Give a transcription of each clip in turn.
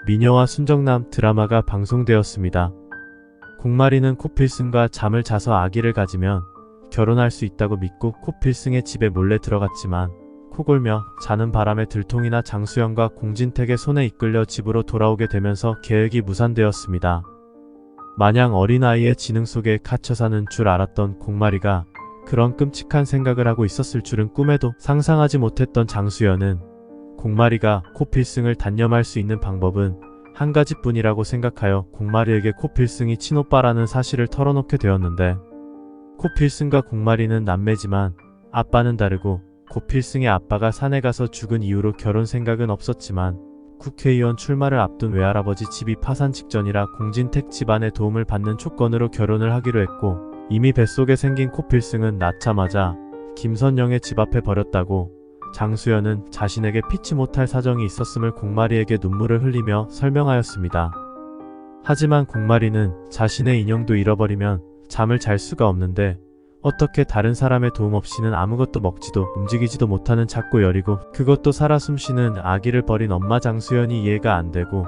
미녀와 순정남 드라마가 방송되었습니다. 공마리는 코필승과 잠을 자서 아기를 가지면 결혼할 수 있다고 믿고 코필승의 집에 몰래 들어갔지만 코골며 자는 바람에 들통이나 장수연과 공진택의 손에 이끌려 집으로 돌아오게 되면서 계획이 무산되었습니다. 마냥 어린아이의 지능 속에 갇혀 사는 줄 알았던 공마리가 그런 끔찍한 생각을 하고 있었을 줄은 꿈에도 상상하지 못했던 장수연은 공마리가 코필승을 단념할 수 있는 방법은 한 가지뿐이라고 생각하여 공마리에게 코필승이 친오빠라는 사실을 털어놓게 되었는데, 코필승과 공마리는 남매지만 아빠는 다르고 코필승의 아빠가 산에 가서 죽은 이후로 결혼 생각은 없었지만 국회의원 출마를 앞둔 외할아버지 집이 파산 직전이라 공진택 집안의 도움을 받는 조건으로 결혼을 하기로 했고, 이미 뱃속에 생긴 코필승은 낳자마자 김선영의 집 앞에 버렸다고 장수연은 자신에게 피치 못할 사정이 있었음을 공마리에게 눈물을 흘리며 설명하였습니다. 하지만 공마리는 자신의 인형도 잃어버리면 잠을 잘 수가 없는데 어떻게 다른 사람의 도움 없이는 아무것도 먹지도 움직이지도 못하는 작고 여리고 그것도 살아 숨쉬는 아기를 버린 엄마 장수연이 이해가 안 되고,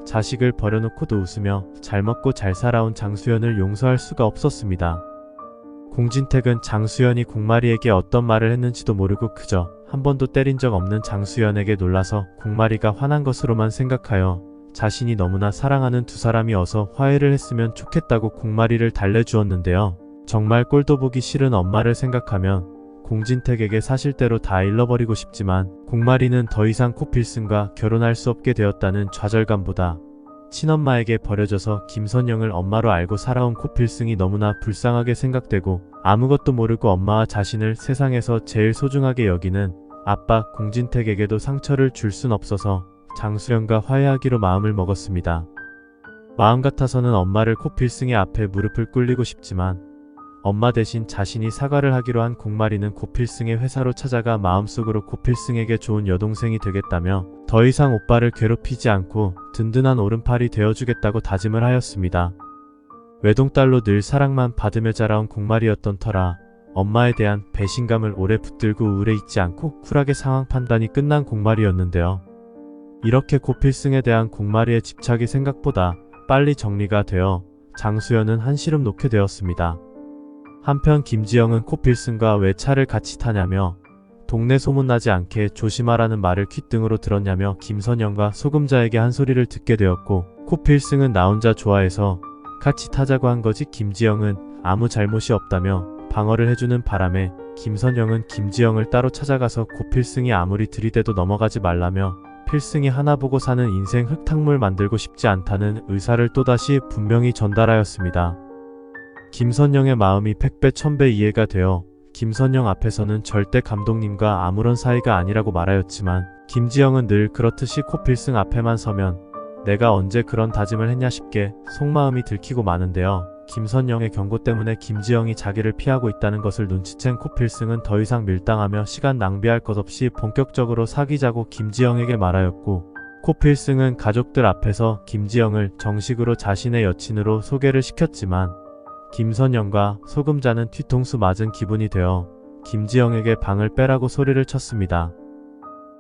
자식을 버려놓고도 웃으며 잘 먹고 잘 살아온 장수연을 용서할 수가 없었습니다. 공진택은 장수연이 공마리에게 어떤 말을 했는지도 모르고 그저 한 번도 때린 적 없는 장수연에게 놀라서 공마리가 화난 것으로만 생각하여 자신이 너무나 사랑하는 두 사람이 어서 화해를 했으면 좋겠다고 공마리를 달래주었는데요. 정말 꼴도 보기 싫은 엄마를 생각하면 공진택에게 사실대로 다 일러버리고 싶지만 공마리는 더 이상 코필승과 결혼할 수 없게 되었다는 좌절감보다 친엄마에게 버려져서 김선영을 엄마로 알고 살아온 코필승이 너무나 불쌍하게 생각되고, 아무것도 모르고 엄마와 자신을 세상에서 제일 소중하게 여기는 아빠 공진택에게도 상처를 줄 순 없어서 장수연과 화해하기로 마음을 먹었습니다. 마음 같아서는 엄마를 코필승의 앞에 무릎을 꿇리고 싶지만 엄마 대신 자신이 사과를 하기로 한 공마리는 코필승의 회사로 찾아가 마음속으로 코필승에게 좋은 여동생이 되겠다며 더 이상 오빠를 괴롭히지 않고 든든한 오른팔이 되어주겠다고 다짐을 하였습니다. 외동딸로 늘 사랑만 받으며 자라온 공마리였던 터라 엄마에 대한 배신감을 오래 붙들고 우울해 있지 않고 쿨하게 상황 판단이 끝난 공마리였는데요. 이렇게 코필승에 대한 공마리의 집착이 생각보다 빨리 정리가 되어 장수연은 한시름 놓게 되었습니다. 한편 김지영은 코필승과 왜 차를 같이 타냐며 동네 소문나지 않게 조심하라는 말을 귓등으로 들었냐며 김선영과 소금자에게 한 소리를 듣게 되었고, 코필승은 나 혼자 좋아해서 같이 타자고 한 거지 김지영은 아무 잘못이 없다며 방어를 해주는 바람에 김선영은 김지영을 따로 찾아가서 코필승이 아무리 들이대도 넘어가지 말라며 필승이 하나 보고 사는 인생 흙탕물 만들고 싶지 않다는 의사를 또다시 분명히 전달하였습니다. 김선영의 마음이 백배 천배 이해가 되어 김선영 앞에서는 절대 감독님과 아무런 사이가 아니라고 말하였지만, 김지영은 늘 그렇듯이 코필승 앞에만 서면 내가 언제 그런 다짐을 했냐 싶게 속마음이 들키고 마는데요. 김선영의 경고 때문에 김지영이 자기를 피하고 있다는 것을 눈치챈 코필승은 더 이상 밀당하며 시간 낭비할 것 없이 본격적으로 사귀자고 김지영에게 말하였고, 코필승은 가족들 앞에서 김지영을 정식으로 자신의 여친으로 소개를 시켰지만 김선영과 소금자는 뒤통수 맞은 기분이 되어 김지영에게 방을 빼라고 소리를 쳤습니다.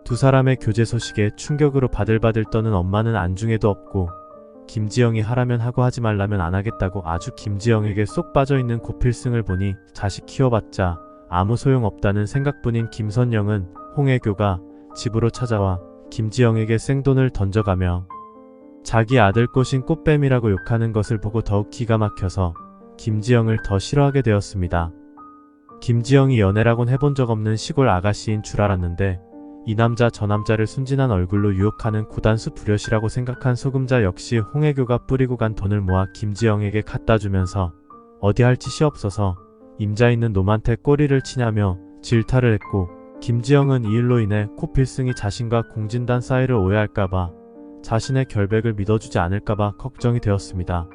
두 사람의 교제 소식에 충격으로 바들바들 떠는 엄마는 안중에도 없고, 김지영이 하라면 하고 하지 말라면 안 하겠다고 아주 김지영에게 쏙 빠져있는 코필승을 보니 자식 키워봤자 아무 소용없다는 생각뿐인 김선영은 홍혜교가 집으로 찾아와 김지영에게 생돈을 던져가며 자기 아들 꼬신 꽃뱀이라고 욕하는 것을 보고 더욱 기가 막혀서 김지영을 더 싫어하게 되었습니다. 김지영이 연애라곤 해본 적 없는 시골 아가씨인 줄 알았는데 이 남자 저 남자를 순진한 얼굴로 유혹하는 고단수 불효시라고 생각한 소금자 역시 홍혜교가 뿌리고 간 돈을 모아 김지영에게 갖다 주면서 어디 할 짓이 없어서 임자 있는 놈한테 꼬리를 치냐며 질타를 했고, 김지영은 이 일로 인해 코필승이 자신과 공진단 사이를 오해할까봐 자신의 결백을 믿어주지 않을까봐 걱정이 되었습니다.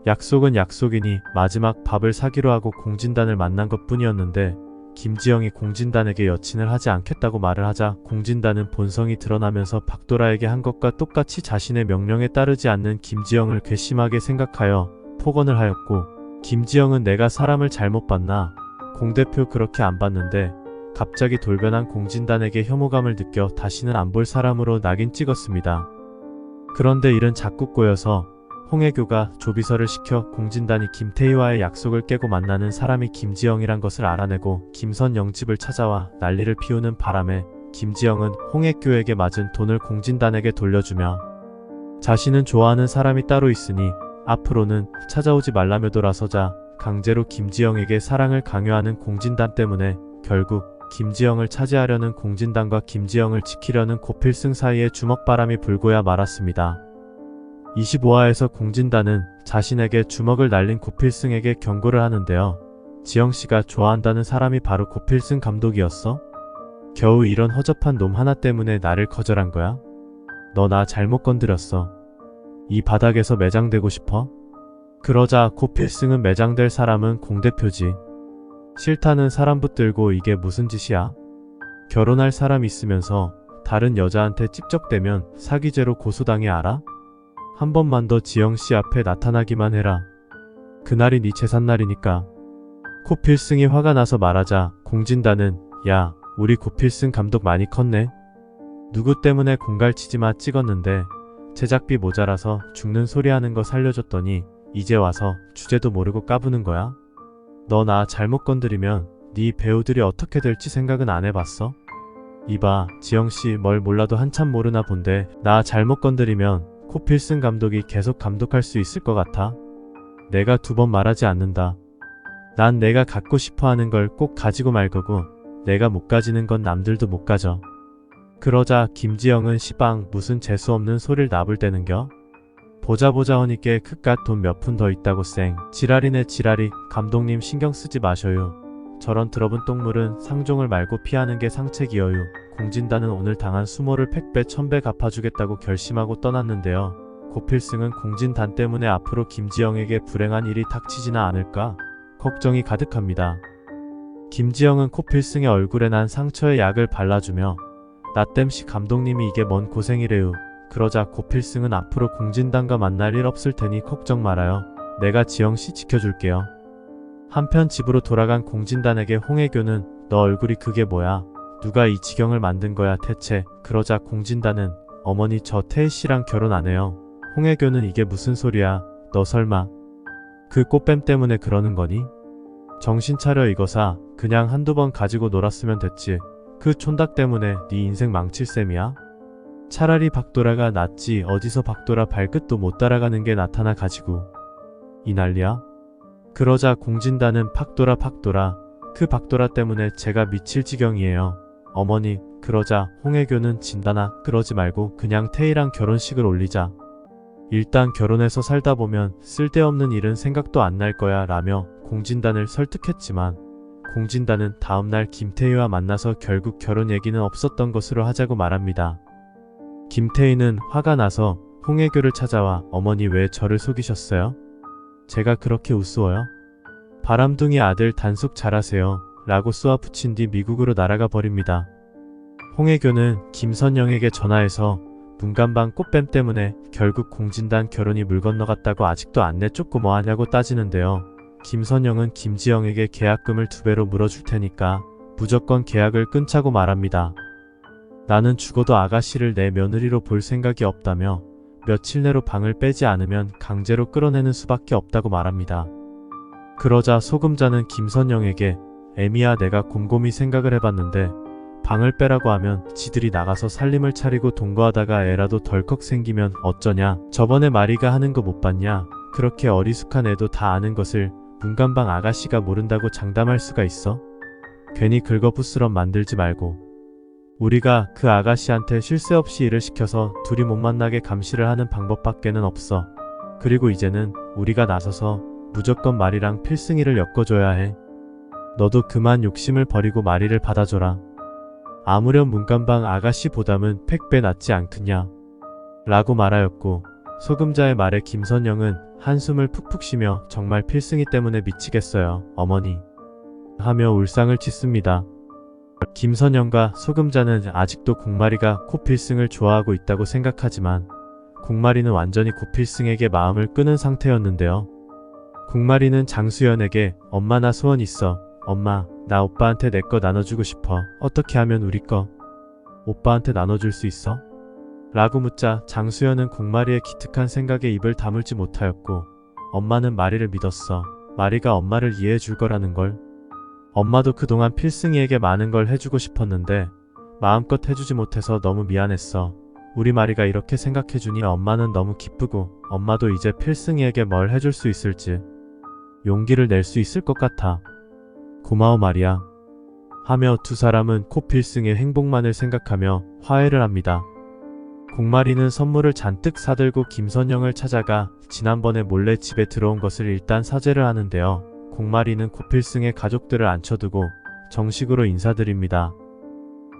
약속은 약속이니 마지막 밥을 사기로 하고 공진단을 만난 것 뿐이었는데, 김지영이 공진단에게 여친을 하지 않겠다고 말을 하자 공진단은 본성이 드러나면서 박도라에게 한 것과 똑같이 자신의 명령에 따르지 않는 김지영을 괘씸하게 생각하여 폭언을 하였고, 김지영은 내가 사람을 잘못 봤나? 공 대표 그렇게 안 봤는데 갑자기 돌변한 공진단에게 혐오감을 느껴 다시는 안 볼 사람으로 낙인 찍었습니다. 그런데 일은 자꾸 꼬여서 홍혜교가 조비서를 시켜 공진단이 김태희와의 약속을 깨고 만나는 사람이 김지영이란 것을 알아내고 김선영 집을 찾아와 난리를 피우는 바람에 김지영은 홍혜교에게 맞은 돈을 공진단에게 돌려주며 자신은 좋아하는 사람이 따로 있으니 앞으로는 찾아오지 말라며 돌아서자 강제로 김지영에게 사랑을 강요하는 공진단 때문에 결국 김지영을 차지하려는 공진단과 김지영을 지키려는 고필승 사이에 주먹바람이 불고야 말았습니다. 25화에서 공진단은 자신에게 주먹을 날린 고필승에게 경고를 하는데요. 지영씨가 좋아한다는 사람이 바로 고필승 감독이었어? 겨우 이런 허접한 놈 하나 때문에 나를 거절한 거야? 너 나 잘못 건드렸어. 이 바닥에서 매장되고 싶어? 그러자 고필승은 매장될 사람은 공대표지. 싫다는 사람 붙들고 이게 무슨 짓이야? 결혼할 사람 있으면서 다른 여자한테 찝적대면 사기죄로 고소당해 알아? 한 번만 더 지영씨 앞에 나타나기만 해라. 그날이 네 재산날이니까. 고필승이 화가 나서 말하자 공진단은 야, 우리 고필승 감독 많이 컸네. 누구 때문에 공갈치지마 찍었는데 제작비 모자라서 죽는 소리 하는 거 살려줬더니 이제 와서 주제도 모르고 까부는 거야? 너 나 잘못 건드리면 네 배우들이 어떻게 될지 생각은 안 해봤어? 이봐, 지영씨 뭘 몰라도 한참 모르나 본데 나 잘못 건드리면 고필승 감독이 계속 감독할 수 있을 것 같아? 내가 2번 말하지 않는다. 난 내가 갖고 싶어하는 걸 꼭 가지고 말 거고 내가 못 가지는 건 남들도 못 가져. 그러자 김지영은 시방 무슨 재수없는 소리를 나불대는겨? 보자 허니께 그깟 돈 몇 푼 더 있다고 쌩 지랄이네 지랄이. 감독님 신경 쓰지 마셔요. 저런 더러운 똥물은 상종을 말고 피하는 게 상책이어요. 공진단은 오늘 당한 수모를 100배 1000배 갚아주겠다고 결심하고 떠났는데요. 고필승은 공진단 때문에 앞으로 김지영에게 불행한 일이 닥치지나 않을까 걱정이 가득합니다. 김지영은 고필승의 얼굴에 난 상처에 약을 발라주며 나 땜시 감독님이 이게 뭔 고생이래요. 그러자 고필승은 앞으로 공진단과 만날 일 없을 테니 걱정 말아요. 내가 지영씨 지켜줄게요. 한편 집으로 돌아간 공진단에게 홍혜교는 너 얼굴이 그게 뭐야? 누가 이 지경을 만든 거야 대체? 그러자 공진단은 어머니 저 태희씨랑 결혼 안 해요. 홍혜교는 이게 무슨 소리야? 너 설마 그 꽃뱀 때문에 그러는 거니? 정신 차려 이거사. 그냥 한두 번 가지고 놀았으면 됐지. 그 촌닭 때문에 네 인생 망칠 셈이야? 차라리 박도라가 낫지. 어디서 박도라 발끝도 못 따라가는 게 나타나 가지고 이 난리야? 그러자 공진단은 박도라 그 박도라 때문에 제가 미칠 지경이에요. 어머니. 그러자 홍혜교는 진단아 그러지 말고 그냥 태희랑 결혼식을 올리자. 일단 결혼해서 살다 보면 쓸데없는 일은 생각도 안 날 거야 라며 공진단을 설득했지만 공진단은 다음날 김태희와 만나서 결국 결혼 얘기는 없었던 것으로 하자고 말합니다. 김태희는 화가 나서 홍혜교를 찾아와 어머니 왜 저를 속이셨어요? 제가 그렇게 우스워요? 바람둥이 아들 단속 잘하세요 라고 쏘아붙인 뒤 미국으로 날아가 버립니다. 홍혜교는 김선영에게 전화해서 문간방 꽃뱀 때문에 결국 공진단 결혼이 물 건너갔다고 아직도 안 내쫓고 뭐하냐고 따지는데요. 김선영은 김지영에게 계약금을 2배로 물어줄 테니까 무조건 계약을 끊자고 말합니다. 나는 죽어도 아가씨를 내 며느리로 볼 생각이 없다며 며칠 내로 방을 빼지 않으면 강제로 끌어내는 수밖에 없다고 말합니다. 그러자 소금자는 김선영에게 애미야 내가 곰곰이 생각을 해봤는데 방을 빼라고 하면 지들이 나가서 살림을 차리고 동거하다가 애라도 덜컥 생기면 어쩌냐. 저번에 마리가 하는 거 못 봤냐. 그렇게 어리숙한 애도 다 아는 것을 문간방 아가씨가 모른다고 장담할 수가 있어? 괜히 긁어부스럼 만들지 말고 우리가 그 아가씨한테 쉴 새 없이 일을 시켜서 둘이 못 만나게 감시를 하는 방법밖에는 없어. 그리고 이제는 우리가 나서서 무조건 마리랑 필승이를 엮어줘야 해. 너도 그만 욕심을 버리고 마리를 받아줘라. 아무렴 문간방 아가씨보담은 100배 낫지 않겠냐 라고 말하였고 소금자의 말에 김선영은 한숨을 푹푹 쉬며 정말 필승이 때문에 미치겠어요 어머니 하며 울상을 짓습니다. 김선영과 소금자는 아직도 공마리가 고필승을 좋아하고 있다고 생각하지만 공마리는 완전히 고필승에게 마음을 끄는 상태였는데요. 공마리는 장수연에게 엄마 나 소원 있어. 엄마 나 오빠한테 내 거 나눠주고 싶어. 어떻게 하면 우리 거 오빠한테 나눠줄 수 있어? 라고 묻자 장수연은 공마리의 기특한 생각에 입을 다물지 못하였고, 엄마는 마리를 믿었어. 마리가 엄마를 이해해 줄 거라는 걸. 엄마도 그동안 필승이에게 많은 걸 해주고 싶었는데 마음껏 해주지 못해서 너무 미안했어. 우리 마리가 이렇게 생각해주니 엄마는 너무 기쁘고, 엄마도 이제 필승이에게 뭘 해줄 수 있을지 용기를 낼 수 있을 것 같아. 고마워 마리야. 하며 두 사람은 코필승의 행복만을 생각하며 화해를 합니다. 공마리는 선물을 잔뜩 사들고 김선영을 찾아가 지난번에 몰래 집에 들어온 것을 일단 사죄를 하는데요. 공마리는 코필승의 가족들을 앉혀두고 정식으로 인사드립니다.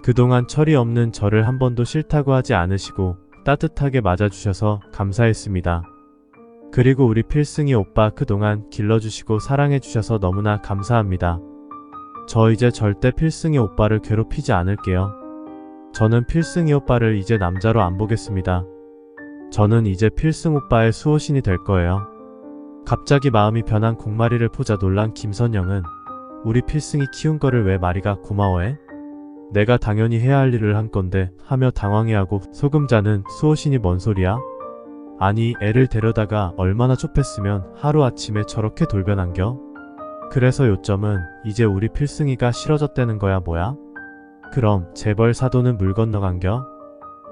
그동안 철이 없는 저를 한 번도 싫다고 하지 않으시고 따뜻하게 맞아주셔서 감사했습니다. 그리고 우리 필승이 오빠 그동안 길러주시고 사랑해주셔서 너무나 감사합니다. 저 이제 절대 필승이 오빠를 괴롭히지 않을게요. 저는 필승이 오빠를 이제 남자로 안 보겠습니다. 저는 이제 필승 오빠의 수호신이 될 거예요. 갑자기 마음이 변한 공마리를 보자 놀란 김선영은 우리 필승이 키운 거를 왜 마리가 고마워해? 내가 당연히 해야 할 일을 한 건데 하며 당황해하고 소금자는 수호신이 뭔 소리야? 아니 애를 데려다가 얼마나 좁혔으면 하루아침에 저렇게 돌변한겨? 그래서 요점은 이제 우리 필승이가 싫어졌다는 거야 뭐야? 그럼 재벌 사도는 물 건너간겨?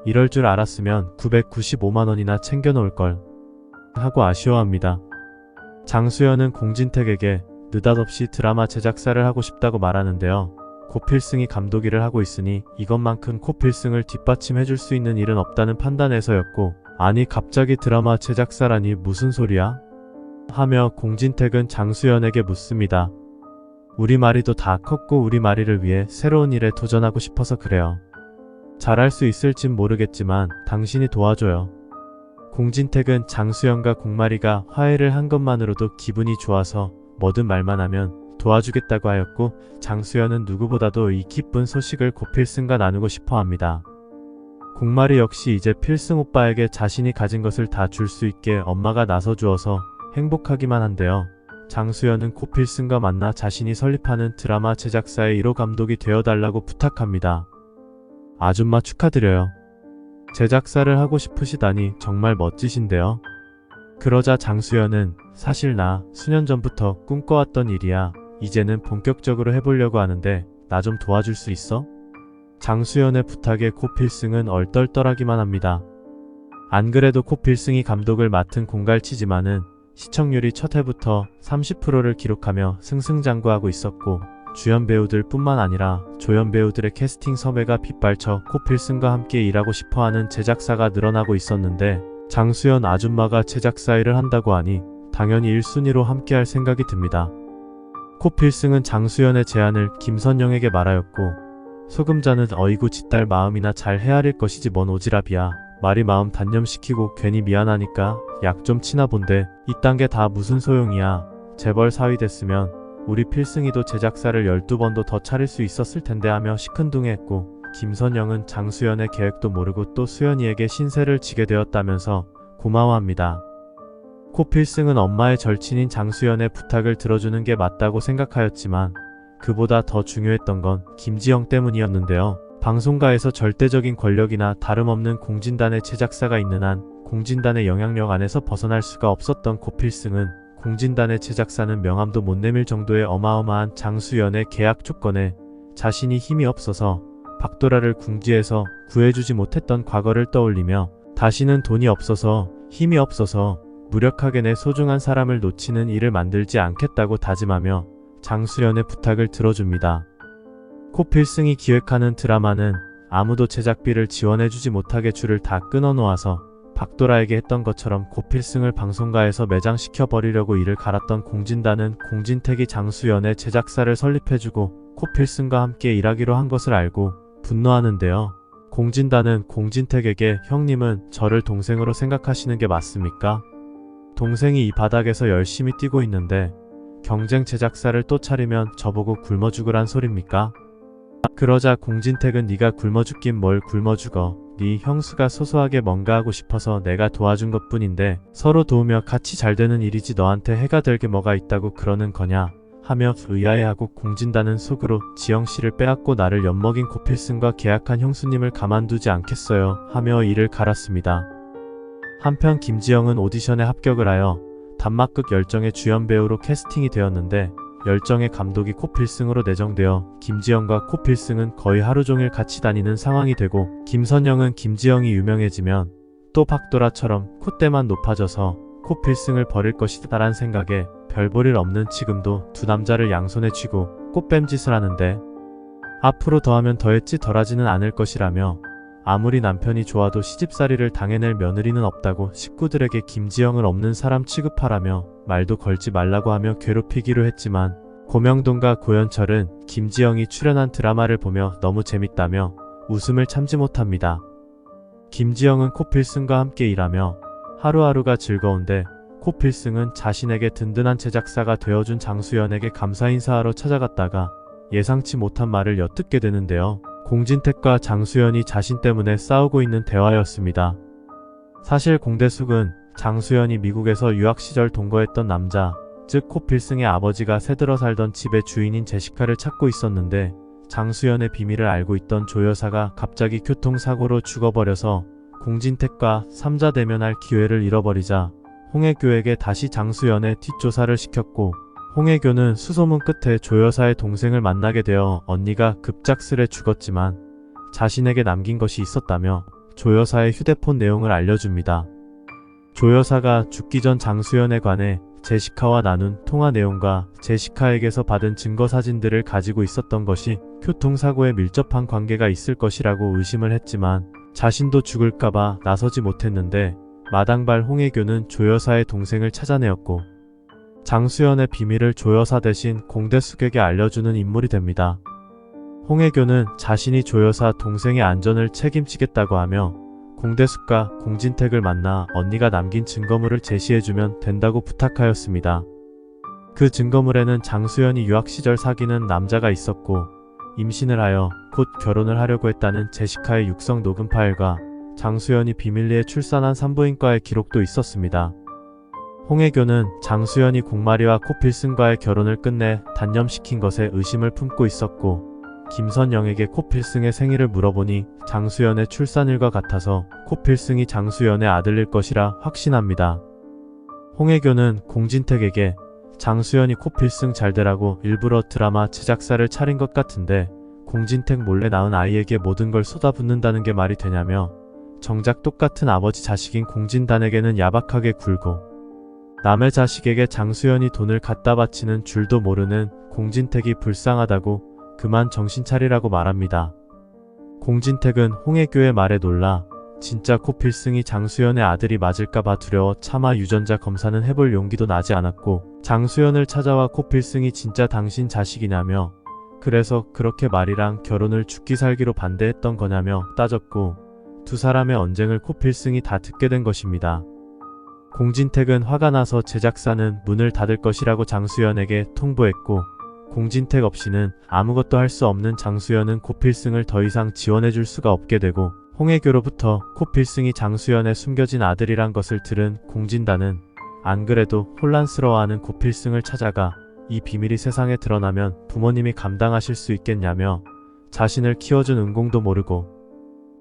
이럴 줄 알았으면 995만원이나 챙겨놓을걸 하고 아쉬워합니다. 장수연은 공진택에게 느닷없이 드라마 제작사를 하고 싶다고 말하는데요. 코필승이 감독 일을 하고 있으니 이것만큼 코필승을 뒷받침해줄 수 있는 일은 없다는 판단에서였고, 아니 갑자기 드라마 제작사라니 무슨 소리야? 하며 공진택은 장수연에게 묻습니다. 우리 마리도 다 컸고 우리 마리를 위해 새로운 일에 도전하고 싶어서 그래요. 잘할 수 있을진 모르겠지만 당신이 도와줘요. 공진택은 장수연과 공마리가 화해를 한 것만으로도 기분이 좋아서 뭐든 말만 하면 도와주겠다고 하였고, 장수연은 누구보다도 이 기쁜 소식을 고필승과 나누고 싶어 합니다. 공마리 역시 이제 필승 오빠에게 자신이 가진 것을 다 줄 수 있게 엄마가 나서주어서 행복하기만 한데요. 장수연은 고필승과 만나 자신이 설립하는 드라마 제작사의 1호 감독이 되어달라고 부탁합니다. 아줌마 축하드려요. 제작사를 하고 싶으시다니 정말 멋지신데요. 그러자 장수연은 사실 나 수년 전부터 꿈꿔왔던 일이야. 이제는 본격적으로 해보려고 하는데 나 좀 도와줄 수 있어? 장수연의 부탁에 코필승은 얼떨떨하기만 합니다. 안 그래도 코필승이 감독을 맡은 공갈치지만은 시청률이 첫 해부터 30%를 기록하며 승승장구하고 있었고, 주연 배우들 뿐만 아니라 조연 배우들의 캐스팅 섭외가 빗발쳐 코필승과 함께 일하고 싶어하는 제작사가 늘어나고 있었는데, 장수연 아줌마가 제작사 일을 한다고 하니 당연히 1순위로 함께할 생각이 듭니다. 코필승은 장수연의 제안을 김선영에게 말하였고, 소금자는 어이구 지딸 마음이나 잘 헤아릴 것이지 뭔 오지랖이야. 말이 마음 단념시키고 괜히 미안하니까 약 좀 치나 본데 이딴 게 다 무슨 소용이야. 재벌 사위 됐으면 우리 필승이도 제작사를 12번도 더 차릴 수 있었을 텐데 하며 시큰둥해했고, 김선영은 장수연의 계획도 모르고 또 수연이에게 신세를 지게 되었다면서 고마워합니다. 코필승은 엄마의 절친인 장수연의 부탁을 들어주는 게 맞다고 생각하였지만 그보다 더 중요했던 건 김지영 때문이었는데요. 방송가에서 절대적인 권력이나 다름없는 공진단의 제작사가 있는 한 공진단의 영향력 안에서 벗어날 수가 없었던 코필승은 공진단의 제작사는 명함도 못 내밀 정도의 어마어마한 장수연의 계약 조건에 자신이 힘이 없어서 박도라를 궁지에서 구해주지 못했던 과거를 떠올리며 다시는 돈이 없어서 힘이 없어서 무력하게 내 소중한 사람을 놓치는 일을 만들지 않겠다고 다짐하며 장수연의 부탁을 들어줍니다. 코필승이 기획하는 드라마는 아무도 제작비를 지원해주지 못하게 줄을 다 끊어놓아서 박도라에게 했던 것처럼 코필승을 방송가에서 매장시켜버리려고 이를 갈았던 공진단은 공진택이 장수연의 제작사를 설립해주고 코필승과 함께 일하기로 한 것을 알고 분노하는데요. 공진단은 공진택에게 형님은 저를 동생으로 생각하시는 게 맞습니까? 동생이 이 바닥에서 열심히 뛰고 있는데 경쟁 제작사를 또 차리면 저보고 굶어 죽으란 소립니까? 그러자 공진택은 네가 굶어 죽긴 뭘 굶어 죽어. 네 형수가 소소하게 뭔가 하고 싶어서 내가 도와준 것뿐인데 서로 도우며 같이 잘 되는 일이지 너한테 해가 될 게 뭐가 있다고 그러는 거냐 하며 의아해하고 공진단은 속으로 지영씨를 빼앗고 나를 엿먹인 고필승과 계약한 형수님을 가만두지 않겠어요 하며 이를 갈았습니다. 한편 김지영은 오디션에 합격을 하여 단막극 열정의 주연 배우로 캐스팅이 되었는데 열정의 감독이 고필승으로 내정되어 김지영과 고필승은 거의 하루 종일 같이 다니는 상황이 되고 김선영은 김지영이 유명해지면 또 박도라처럼 콧대만 높아져서 고필승을 버릴 것이다란 생각에 별 볼 일 없는 지금도 두 남자를 양손에 쥐고 꽃뱀짓을 하는데 앞으로 더하면 더했지 덜하지는 않을 것이라며 아무리 남편이 좋아도 시집살이를 당해낼 며느리는 없다고 식구들에게 김지영을 없는 사람 취급하라며 말도 걸지 말라고 하며 괴롭히기로 했지만 고명동과 고연철은 김지영이 출연한 드라마를 보며 너무 재밌다며 웃음을 참지 못합니다. 김지영은 고필승과 함께 일하며 하루하루가 즐거운데 고필승은 자신에게 든든한 제작사가 되어준 장수연에게 감사 인사하러 찾아갔다가 예상치 못한 말을 엿듣게 되는데요. 공진택과 장수연이 자신 때문에 싸우고 있는 대화였습니다. 사실 공대숙은 장수연이 미국에서 유학 시절 동거했던 남자, 즉 고필승의 아버지가 새들어 살던 집의 주인인 제시카를 찾고 있었는데 장수연의 비밀을 알고 있던 조 여사가 갑자기 교통사고로 죽어버려서 공진택과 삼자 대면할 기회를 잃어버리자 홍혜교에게 다시 장수연의 뒷조사를 시켰고 홍혜교는 수소문 끝에 조 여사의 동생을 만나게 되어 언니가 급작스레 죽었지만 자신에게 남긴 것이 있었다며 조 여사의 휴대폰 내용을 알려줍니다. 조 여사가 죽기 전 장수연에 관해 제시카와 나눈 통화 내용과 제시카에게서 받은 증거 사진들을 가지고 있었던 것이 교통사고에 밀접한 관계가 있을 것이라고 의심을 했지만 자신도 죽을까봐 나서지 못했는데 마당발 홍혜교는 조 여사의 동생을 찾아내었고 장수연의 비밀을 조 여사 대신 공대숙에게 알려주는 인물이 됩니다. 홍혜교는 자신이 조 여사 동생의 안전을 책임지겠다고 하며 공대숙과 공진택을 만나 언니가 남긴 증거물을 제시해주면 된다고 부탁하였습니다. 그 증거물에는 장수연이 유학 시절 사귀는 남자가 있었고 임신을 하여 곧 결혼을 하려고 했다는 제시카의 육성 녹음 파일과 장수연이 비밀리에 출산한 산부인과의 기록도 있었습니다. 홍혜교는 장수연이 공마리와 고필승과의 결혼을 끝내 단념시킨 것에 의심을 품고 있었고 김선영에게 고필승의 생일을 물어보니 장수연의 출산일과 같아서 고필승이 장수연의 아들일 것이라 확신합니다. 홍혜교는 공진택에게 장수연이 고필승 잘되라고 일부러 드라마 제작사를 차린 것 같은데 공진택 몰래 낳은 아이에게 모든 걸 쏟아붓는다는 게 말이 되냐며 정작 똑같은 아버지 자식인 공진단에게는 야박하게 굴고 남의 자식에게 장수연이 돈을 갖다 바치는 줄도 모르는 공진택이 불쌍하다고 그만 정신 차리라고 말합니다. 공진택은 홍혜교의 말에 놀라 진짜 고필승이 장수연의 아들이 맞을까봐 두려워 차마 유전자 검사는 해볼 용기도 나지 않았고 장수연을 찾아와 고필승이 진짜 당신 자식이냐며 그래서 그렇게 말이랑 결혼을 죽기 살기로 반대했던 거냐며 따졌고 두 사람의 언쟁을 고필승이 다 듣게 된 것입니다. 공진택은 화가 나서 제작사는 문을 닫을 것이라고 장수연에게 통보했고 공진택 없이는 아무것도 할 수 없는 장수연은 고필승을 더 이상 지원해줄 수가 없게 되고 홍혜교로부터 고필승이 장수연의 숨겨진 아들이란 것을 들은 공진단은 안 그래도 혼란스러워하는 고필승을 찾아가 이 비밀이 세상에 드러나면 부모님이 감당하실 수 있겠냐며 자신을 키워준 은공도 모르고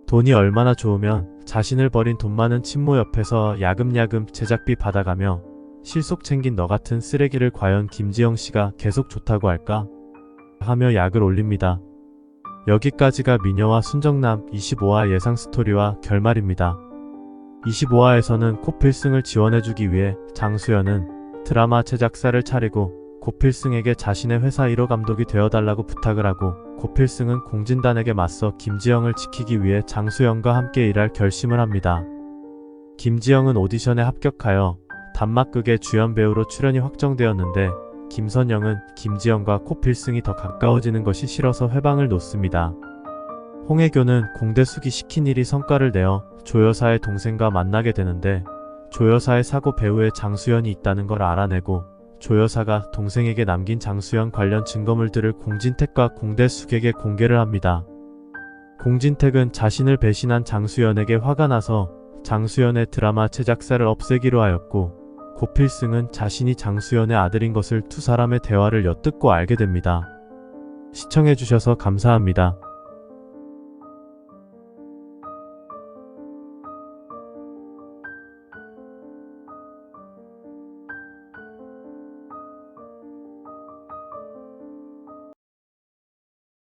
돈이 얼마나 좋으면 자신을 버린 돈 많은 친모 옆에서 야금야금 제작비 받아가며 실속 챙긴 너 같은 쓰레기를 과연 김지영 씨가 계속 좋다고 할까? 하며 약을 올립니다. 여기까지가 미녀와 순정남 25화 예상 스토리와 결말입니다. 25화에서는 고필승을 지원해주기 위해 장수연은 드라마 제작사를 차리고 고필승에게 자신의 회사 1호 감독이 되어달라고 부탁을 하고 고필승은 공진단에게 맞서 김지영을 지키기 위해 장수연과 함께 일할 결심을 합니다. 김지영은 오디션에 합격하여 단막극의 주연 배우로 출연이 확정되었는데 김선영은 김지영과 고필승이 더 가까워지는 것이 싫어서 회방을 놓습니다. 홍혜교는 공대숙이 시킨 일이 성과를 내어 조 여사의 동생과 만나게 되는데 조 여사의 사고 배후에 장수연이 있다는 걸 알아내고 조 여사가 동생에게 남긴 장수연 관련 증거물들을 공진택과 공대숙에게 공개를 합니다. 공진택은 자신을 배신한 장수연에게 화가 나서 장수연의 드라마 제작사를 없애기로 하였고 고필승은 자신이 장수연의 아들인 것을 두 사람의 대화를 엿듣고 알게 됩니다. 시청해주셔서 감사합니다.